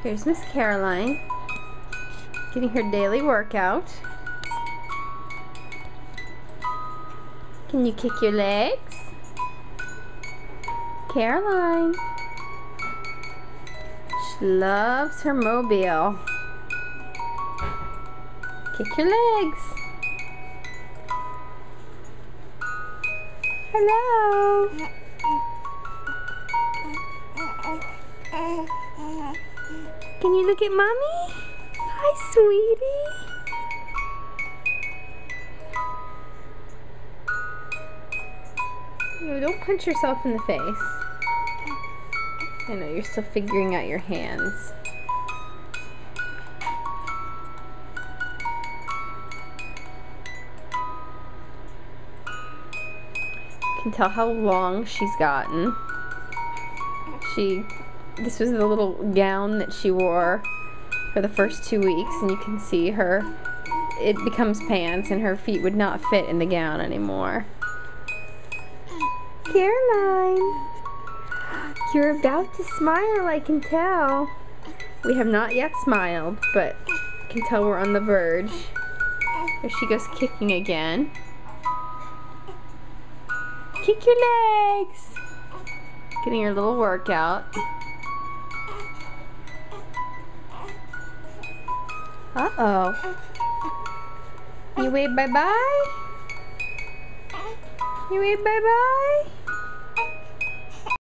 Here's Miss Caroline getting her daily workout. Can you kick your legs? Caroline. She loves her mobile. Kick your legs. Hello. Can you look at Mommy? Hi, sweetie. No, don't punch yourself in the face. I know, you're still figuring out your hands. You can tell how long she's gotten. This was the little gown that she wore for the first 2 weeks, and you can see it becomes pants, and her feet would not fit in the gown anymore. Caroline, you're about to smile, I can tell. We have not yet smiled, but I can tell we're on the verge. There she goes, kicking again. Kick your legs. Getting her little workout. Uh-oh. You wave bye-bye? You wave bye-bye?